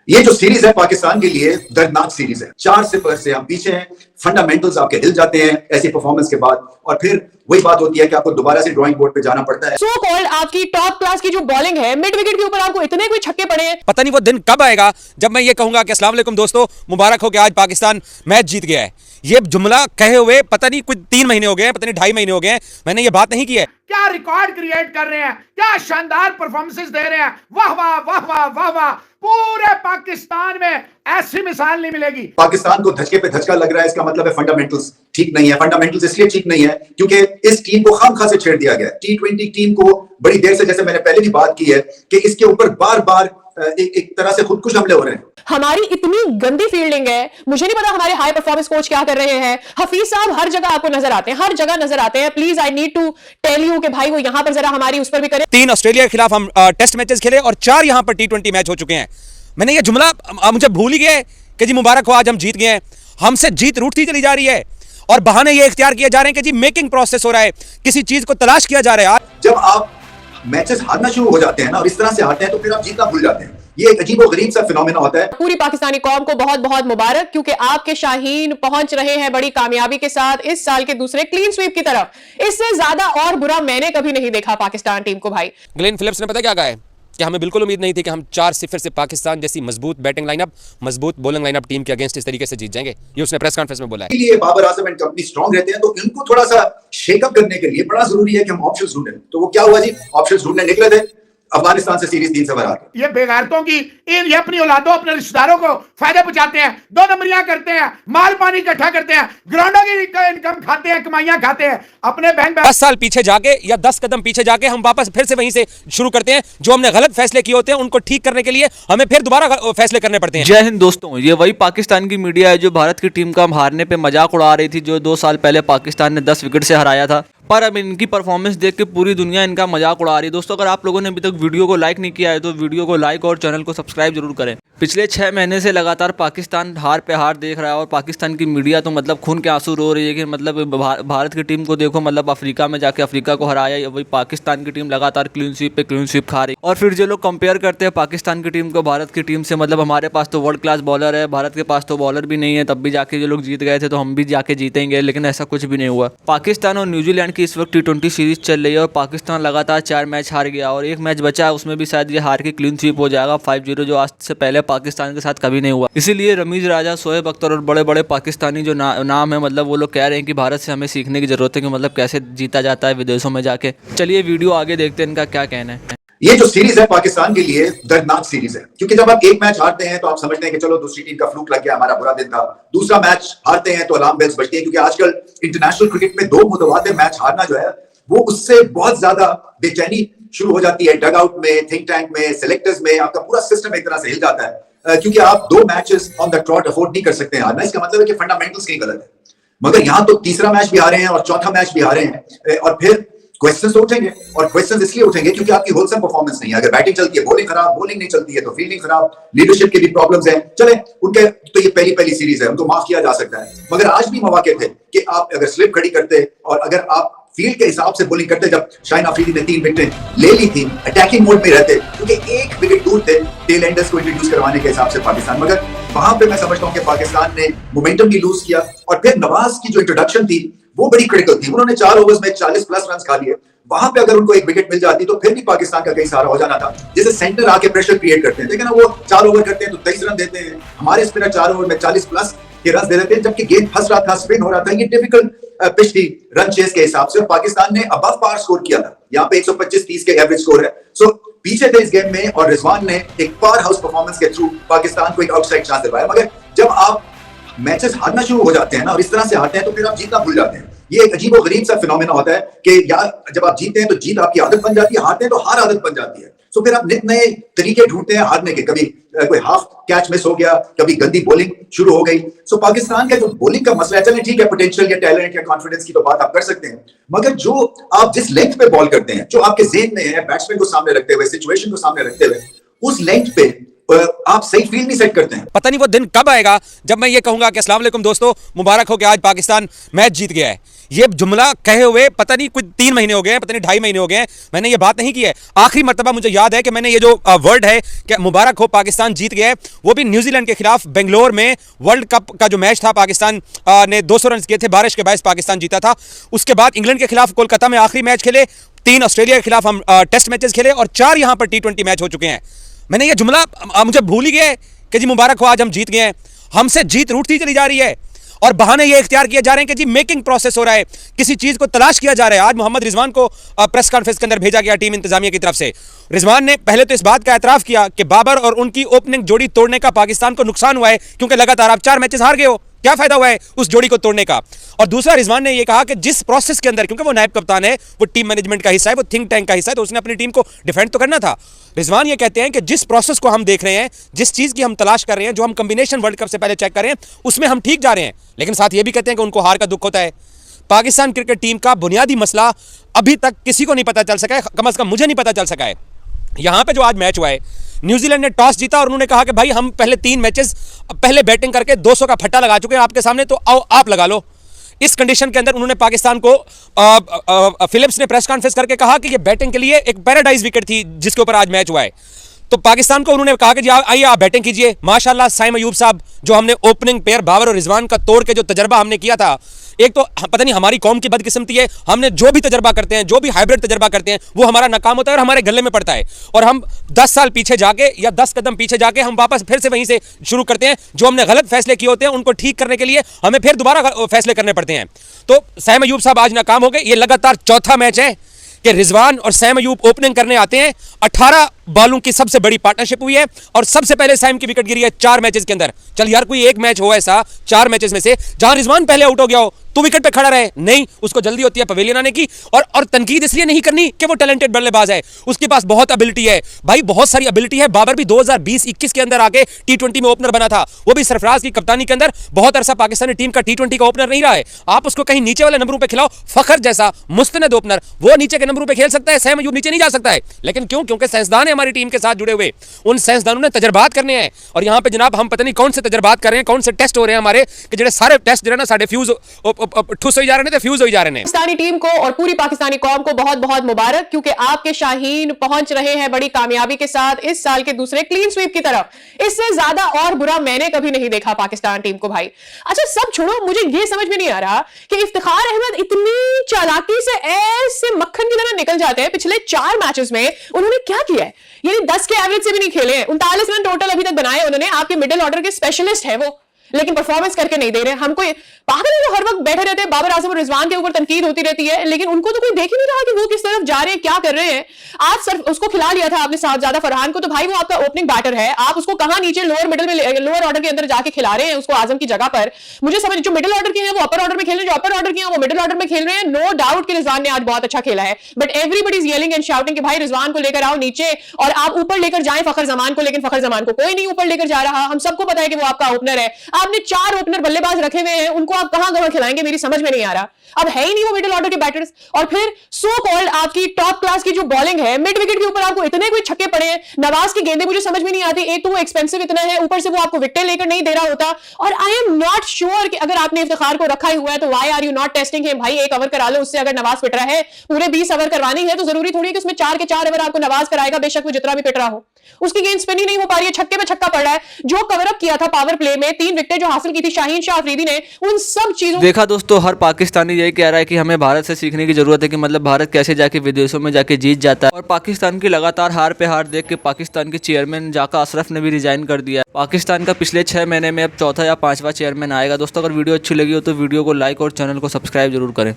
ये जो सीरीज है पाकिस्तान के लिए दर्दनाक सीरीज है। 4-0 से हम पीछे हैं, फंडामेंटल्स आपके हिल जाते हैं ऐसी परफॉर्मेंस के बाद, और फिर वही बात होती है कि आपको दोबारा से ड्राइंग बोर्ड पे जाना पड़ता है। सो कॉल्ड आपकी टॉप क्लास की जो बॉलिंग है, मिड विकेट के ऊपर आपको इतने कोई छक्के पड़े हैं। पता नहीं वो दिन कब आएगा जब मैं ये कहूंगा कि अस्सलाम वालेकुम दोस्तों, मुबारक हो कि आज पाकिस्तान मैच जीत गया है। ये जुमला कहे हुए पता नहीं कुछ 3 महीने हो गए हैं, पता नहीं 2.5 महीने हो गए हैं, मैंने ये बात नहीं की है। क्या रिकॉर्ड क्रिएट कर रहे हैं, क्या शानदार परफॉर्मेंसेस दे रहे हैं, वाह वाह वाह वाह वाह वाह। पूरे पाकिस्तान में ऐसी मिसाल नहीं मिलेगी। पाकिस्तान को धचके पे धचका लग रहा है, इसका मतलब है फंडामेंटल्स ठीक नहीं है। फंडामेंटल्स इसलिए ठीक नहीं है क्योंकि इस टीम को खामखा से छेड़ दिया गया। T20 टीम को बड़ी देर से, जैसे मैंने पहले भी बात की है, कि इसके ऊपर बार बार एक तरह से खुदकुश हमले हो रहे हैं। हमारी इतनी गंदी फील्डिंग है, मुझे नहीं पता हमारे हाई परफॉर्मेंस कोच क्या कर रहे हैं। हफीज साहब हर जगह आपको नजर आते हैं, हर जगह नजर आते हैं। Please I need to tell you कि भाई वो यहां पर जरा हमारी उस पर भी करें। 3 ऑस्ट्रेलिया के खिलाफ हम टेस्ट मैचेस खेले और 4 यहां पर T20 मैच हो चुके हैं। मैंने ये जुमला मुझे भूल ही गया कि जी मुबारक हो आज हम जीत गए हैं। हमसे जीत रूठती चली जा रही है और बहाने ये इख्तियार किए जा रहे हैं कि जी मेकिंग प्रोसेस हो रहा है, किसी चीज को तलाश किया जा रहा है। जब आप मैचेस हारना शुरू हो जाते हैं ना और इस तरह से हारते हैं तो फिर आप जीतना भूल जाते हैं। ये एक अजीब और गरीब सा फिनोमेना होता है। पूरी पाकिस्तानी कौम को बहुत बहुत मुबारक, क्योंकि आपके शाहीन पहुंच रहे हैं बड़ी कामयाबी के साथ इस साल के दूसरे क्लीन स्वीप की तरफ। इससे ज्यादा और बुरा मैंने कभी नहीं देखा पाकिस्तान टीम को। भाई ग्लेन फिलिप्स ने पता क्या कहा है कि हमें बिल्कुल उम्मीद नहीं थी कि हम 4-0 से पाकिस्तान जैसी मजबूत बैटिंग लाइनअप, मजबूत बॉलिंग लाइनअप टीम के अगेंस्ट इस तरीके से जीत जाएंगे। ये उसने प्रेस कॉन्फ्रेंस में बोला है। ये Babar Azam and company strong रहते हैं तो इनको थोड़ा सा शेकअप करने के लिए बड़ा जरूरी है कि हम ऑप्शंस ढूंढें। तो वो क्या हुआ जी, ऑप्शंस ढूंढने निकले थे, अफगानिस्तान से सीरीज 3 से बाहर। ये बेगारतों की ये अपनी औलादों, अपने रिश्तेदारों को फायदा पहुंचाते हैं, 2 नंबरियां करते हैं, माल पानी इकट्ठा करते हैं, ग्राउंडों की इनकम खाते हैं, कमाइयां खाते हैं। अपने बहन 10 साल पीछे जाके या 10 कदम पीछे जाके हम वापस फिर से वहीं से शुरू करते हैं। जो हमने गलत फैसले किए होते हैं उनको ठीक करने के लिए हमें फिर दोबारा फैसले करने पड़ते हैं। जय हिंद दोस्तों, ये वही पाकिस्तान की मीडिया है जो भारत की टीम का हारने पे मजाक उड़ा रही थी, जो 2 साल पहले पाकिस्तान ने 10 विकेट से हराया था। पर अब इनकी परफॉर्मेंस देख के पूरी दुनिया इनका मजाक उड़ा रही है। दोस्तों, अगर आप लोगों ने अभी तक वीडियो को लाइक नहीं किया है तो वीडियो को लाइक और चैनल को सब्सक्राइब जरूर करें। पिछले 6 महीने से लगातार पाकिस्तान हार पे हार देख रहा है और पाकिस्तान की मीडिया तो मतलब खून के आंसू रो रही है कि मतलब भारत की टीम को देखो, मतलब अफ्रीका में जाके अफ्रीका को हराया। वही पाकिस्तान की टीम लगातार क्लीन स्वीप पे क्लीन स्वीप खा रही। और फिर जो लोग कंपेयर करते हैं पाकिस्तान की टीम को भारत की टीम से, मतलब हमारे पास तो वर्ल्ड क्लास बॉलर है, भारत के पास तो बॉलर भी नहीं है, तब भी जाके जो लोग जीत गए थे तो हम भी जाके जीतेंगे, लेकिन ऐसा कुछ भी नहीं हुआ। पाकिस्तान और न्यूजीलैंड की इस वक्त T20 सीरीज चल रही है और पाकिस्तान लगातार 4 मैच हार गया और 1 मैच बचा है, उसमें भी शायद ये हार के क्लीन स्वीप हो जाएगा 5-0, जो आज से पहले पाकिस्तान के साथ कभी नहीं हुआ। इसीलिए रमीज राजा, शोएब अख्तर और बड़े बड़े पाकिस्तानी जो नाम है, मतलब वो लोग कह रहे हैं कि भारत से हमें सीखने की जरूरत है कि मतलब कैसे जीता जाता है विदेशों में जाके। चलिए वीडियो आगे देखते हैं इनका क्या कहना है। ये जो सीरीज है पाकिस्तान के लिए दर्दनाक सीरीज है, क्योंकि जब आप एक मैच हारते हैं तो आप समझते हैं कि चलो दूसरी टीम का फ्लूक लग गया, हमारा बुरा दिन था। दूसरा मैच हारते हैं तो अलार्म बेल्स बजती हैं, क्योंकि आजकल इंटरनेशनल क्रिकेट में 2 मुतवातिर मैच हारना जो है वो उससे बहुत ज्यादा बेचैनी शुरू हो जाती है। डग आउट में, थिंक टैंक में, सिलेक्टर्स में, आपका पूरा सिस्टम एक तरह से हिल जाता है, क्योंकि आप 2 matches on the trout afford नहीं कर सकते हैं हारना। इसका मतलब है कि फंडामेंटल्स कहीं गलत है। मगर यहां तो तीसरा मैच भी हारे हैं और चौथा मैच भी हारे हैं, और फिर क्वेश्चंस तो उठेंगे, और क्वेश्चंस इसलिए उठेंगे क्योंकि आपकी होलसम परफॉर्मेंस नहीं है। अगर बैटिंग चलती है, बॉलिंग खराब, बॉलिंग नहीं चलती है तो फील्डिंग खराब, लीडरशिप की भी प्रॉब्लम्स हैं। चले उनके तो ये पहली सीरीज है, उनको माफ किया जा सकता है। मगर आज भी मौके थे कि आप अगर स्लिप खड़ी करते और अगर आप फील्ड के हिसाब से बॉलिंग करते, जब शाहीन अफरीदी ने 3 विकेटें ले ली थी, अटैकिंग मोड में रहते, क्योंकि 1 विकेट दूर थे टेल एंडर्स को इंट्रोड्यूस करवाने के हिसाब से पाकिस्तान। मगर वहां पे मैं समझता हूं कि पाकिस्तान ने मोमेंटम भी लूज किया, और फिर नवाज की जो इंट्रोडक्शन थी वो बड़ी क्रिटिकल थी। उन्होंने 4 ओवर्स में 40+ रन खा लिए। वहां पे अगर उनको 1 विकेट मिल जाती तो फिर भी पाकिस्तान का कई सारा हो जाना था। जैसे सेंटर आके प्रेशर क्रिएट करते हैं, लेकिन वो 4 ओवर करते हैं तो 23 रन देते हैं। हमारे स्पिनर 4 ओवर में 40+ के रन दे देते हैं, जबकि गेंद फंस रहा था, स्पिन हो रहा था। ये डिफिकल्ट पिच थी रन चेस के हिसाब से, और पाकिस्तान ने अबव पार स्कोर किया था। यहाँ पे 125-30 के एवरेज स्कोर है। सो पीछे थे इस गेम में, और रिजवान ने एक पावर हाउस परफॉर्मेंस के थ्रू पाकिस्तान को एक आउटसाइड चांस दिलवाया। मगर जब आप मैचेस हारना शुरू हो जाते हैं ना और इस तरह से हारते हैं तो फिर आप जीतना भूल जाते हैं। ये एक अजीब और गरीब सा फिनोमेना होता है कि यार जब आप जीते हैं तो जीत आपकी आदत बन जाती है, हारते हैं तो हार आदत बन जाती है। तो फिर आप नित नए तरीके ढूंढते हैं हारने के। कभी कोई हाफ कैच मिस हो गया, कभी गंदी बॉलिंग शुरू हो गई। सो पाकिस्तान का जो बॉलिंग का मसला है, चलें ठीक है, पोटेंशियल या टैलेंट या कॉन्फिडेंस की तो बात आप कर सकते हैं, मगर जो आप जिस लेंथ पे बॉल करते हैं, जो आपके जेहन में है, बैट्समैन को सामने रखते हुए, सिचुएशन को सामने रखते हुए, उस लेंथ पे आप सही फील्ड नहीं सेट करते हैं। पता नहीं वो दिन कब आएगा जब मैं ये कहूंगा कि अस्सलाम वालेकुम दोस्तों, मुबारक हो कि आज पाकिस्तान मैच जीत गया है। ये जुमला कहे हुए पता नहीं कुछ 3 महीने हो गए हैं, पता नहीं 2.5 महीने हो गए हैं, मैंने ये बात नहीं की है। आखिरी मर्तबा मुझे याद है कि मैंने ये जो वर्ड है कि मुबारक हो पाकिस्तान जीत गया है, वो भी न्यूजीलैंड के खिलाफ बेंगलोर में वर्ल्ड कप का जो मैच था, पाकिस्तान ने 200 रन किए थे, बारिश के बायस पाकिस्तान जीता था। उसके बाद इंग्लैंड के खिलाफ कोलकाता में आखिरी मैच खेले, 3 ऑस्ट्रेलिया के खिलाफ हम टेस्ट मैचेस खेले और 4 यहां पर T20 मैच हो चुके हैं। मैंने ये जुमला मुझे भूल ही गया है कि जी मुबारक हो आज हम जीत गए हैं। हमसे जीत रूठती चली जा रही है और बहाने ये इख्तियार किए जा रहे हैं कि जी मेकिंग प्रोसेस हो रहा है, किसी चीज को तलाश किया जा रहा है। आज मोहम्मद रिजवान को प्रेस कॉन्फ्रेंस के अंदर भेजा गया टीम इंतजामिया की तरफ से। रिजवान ने पहले तो इस बात का एतराफ किया कि बाबर और उनकी ओपनिंग जोड़ी तोड़ने का पाकिस्तान को नुकसान हुआ है, क्योंकि लगातार आप 4 मैचेस हार गए हो, क्या फायदा हुआ है उस जोड़ी को तोड़ने का। और दूसरा, रिजवान ने यह कहा कि जिस प्रोसेस के अंदर, क्योंकि वो नायब कप्तान है, वो टीम मैनेजमेंट का हिस्सा है, वो थिंक टैंक का हिस्सा है, तो उसने अपनी टीम को डिफेंड तो करना था। रिजवान ये कहते हैं कि जिस प्रोसेस को हम देख रहे हैं, जिस चीज की हम तलाश कर रहे हैं, जो हम कॉम्बिनेशन वर्ल्ड कप से पहले चेक कर रहे हैं, उसमें हम ठीक जा रहे हैं। लेकिन साथ ये भी कहते हैं कि उनको हार का दुख होता है। पाकिस्तान क्रिकेट टीम का बुनियादी मसला अभी तक किसी को नहीं पता चल सका है, कम से कम मुझे नहीं पता चल सका है। यहां पे जो आज मैच हुआ है, न्यूजीलैंड ने टॉस जीता और उन्होंने कहा कि भाई हम पहले 3 मैचेस पहले बैटिंग करके 200 का फट्टा लगा चुके हैं आपके सामने, तो आओ आप लगा लो। इस कंडीशन के अंदर उन्होंने पाकिस्तान को फिलिप्स ने प्रेस कॉन्फ्रेंस करके कहा कि ये बैटिंग के लिए एक पैराडाइज विकेट थी जिसके ऊपर आज मैच हुआ है। तो पाकिस्तान को उन्होंने कहा कि जी आइए आप बैटिंग कीजिए। माशाल्लाह साइम अयूब साहब, जो हमने ओपनिंग पेयर बाबर और रिजवान का तोड़ के जो तजर्बा हमने किया था, एक तो पता नहीं हमारी कौम की बदकिस्मती है, हमने जो भी तजर्बा करते हैं, जो भी हाइब्रिड तजर्बा करते हैं, वो हमारा नाकाम होता है और हमारे गले में पड़ता है। और हम 10 साल पीछे जाके या 10 कदम पीछे जाके हम वापस फिर से वहीं से शुरू करते हैं। जो हमने गलत फैसले किए होते हैं उनको ठीक करने के लिए हमें फिर दोबारा फैसले करने पड़ते हैं। तो सैम अयूब साहब आज नाकाम हो गए। ये लगातार चौथा मैच है कि रिजवान और सैम अयूब ओपनिंग करने आते हैं। 18 बॉलों की सबसे बड़ी पार्टनरशिप हुई है और सबसे पहले सैम की विकेट गिरी है 4 मैचेस के अंदर। चल यार, कोई एक मैच हो ऐसा 4 मैचेस में से जहां रिजवान पहले आउट हो गया हो, तो विकेट पे खड़ा रहे। नहीं, उसको जल्दी होती है पवेलियन आने की। और तनकीद इसलिए नहीं करनी कि वो टैलेंटेड बल्लेबाज है, उसके पास बहुत एबिलिटी है भाई, बहुत सारी एबिलिटी है। बाबर भी 2020-21 के अंदर आके T20 में ओपनर बना था, वो भी सरफराज की कप्तानी के अंदर। बहुत अरसा पाकिस्तानी टीम का T20 का ओपनर नहीं रहा है। आप उसको कहीं नीचे वाले नंबरों पे खिलाओ, फखर जैसा मुस्तनद ओपनर, वो नीचे के नंबरों पे खेल सकता है। सैम अयूब नीचे नहीं जा सकता है। लेकिन क्यों? क्योंकि साइंसदान है हमारी टीम के साथ जुड़े हुए, उन साइंसदानों ने तजर्बात करने हैं। और यहां पे जनाब हम पता नहीं कौन से तजर्बात कर रहे हैं, कौन से टेस्ट हो रहे हैं हमारे, कि जो सारे टेस्ट जो है ना साडे फ्यूज ठुस हो जा रहे हैं, फ्यूज हो जा रहे हैं। पाकिस्तानी टीम को और पूरी पाकिस्तानी कौम को बहुत बहुत मुबारक, क्योंकि आपके शाहीन पहुंच रहे हैं बड़ी कामयाबी के साथ इस साल के दूसरे क्लीन स्वीप की तरफ। इससे ज्यादा और बुरा मैंने कभी नहीं देखा पाकिस्तान टीम को भाई। अच्छा सब छोड़ो, मुझे ये समझ में नहीं आ रहा कि इफ्तिखार अहमद इतनी चालाकी से ऐसे मक्खन की तरह निकल जाते हैं। पिछले 4 मैचेस में उन्होंने क्या किया है? यानी 10 के एवरेज से भी नहीं खेले, 39 रन टोटल अभी तक बनाए उन्होंने। आपके मिडिल ऑर्डर के स्पेशलिस्ट है वो, लेकिन परफॉर्मेंस करके नहीं दे रहे। हमको पागल है जो हर वक्त बैठे रहते हैं, बाबर आजम और रिजवान के ऊपर तनकीद होती रहती है, लेकिन उनको तो कोई देख ही नहीं रहा कि वो किस तरफ जा रहे हैं, क्या कर रहे हैं। आज सर उसको खिला लिया था आपने साहबजादा फरहान को, तो भाई वो आपका ओपनिंग बैटर है, आप उसको कहां नीचे लोअर मिडिल में लोअर ऑर्डर के अंदर जाके खिला रहे हैं उसको आजम की जगह पर। मुझे समझ, जो मिडिल ऑर्डर के हैं वो अपर ऑर्डर में खेल रहे हैं, जो अपर ऑर्डर के हैं वो मिडिल ऑर्डर में खेल रहे हैं। नो डाउट कि रिजवान ने आज बहुत अच्छा खेला है, but everybody is yelling and shouting कि भाई रिजवान को लेकर आओ नीचे और आप ऊपर लेकर जाएं फखर जमान को, लेकिन फखर जमान को कोई नहीं ऊपर लेकर जा रहा। हम सबको पता है कि वो आपका ओपनर है। आपने 4 ओपनर बल्लेबाज रखे हुए हैं, उनको आप कहां खिलाएंगे, मेरी समझ में नहीं आ रहा। अब है ही नहीं वो मिडिल ऑर्डर के बैटर्स। और फिर सो कॉल्ड आपकी टॉप क्लास की जो बॉलिंग है, मिड विकेट के ऊपर आपको इतने कोई छक्के पड़े हैं। नवाज की गेंदें मुझे समझ में नहीं आती, एक तो वो एक्सपेंसिव इतना है, ऊपर से वो आपको विकेट लेकर नहीं दे रहा होता। और आई एम नॉट श्योर कि अगर आपने इफ्तिखार को रखा ही हुआ है तो why are you not testing him? भाई 1 ओवर करा लो उससे। अगर नवाज पिट रहा है, पूरे 20 ओवर करवानी है तो जरूरी थोड़ी है कि उसमें 4 के 4 ओवर आपको नवाज कराएगा, बेशक वो जितना भी पिट रहा हो। उसकी गेंद स्पिन ही नहीं हो पा रही है, छक्के पे छक्का पड़ रहा है। जो कवर अप किया था पावर प्ले में, 3 विकेटें जो हासिल की थी शाहीन शाह अफरीदी ने, उन सब चीजों देखा दोस्तों, हर पाकिस्तानी यही कह रहा है कि हमें भारत से सीखने की जरूरत है कि मतलब भारत कैसे जाके विदेशों में जाके जीत जाता है। और पाकिस्तान की लगातार हार पे हार देख के पाकिस्तान के चेयरमैन जाका अशरफ ने भी रिजाइन कर दिया। पाकिस्तान का पिछले 6 महीने में अब 4था या 5वां चेयरमैन आएगा। दोस्तों अगर वीडियो अच्छी लगी हो तो वीडियो को लाइक और चैनल को सब्सक्राइब जरूर करें।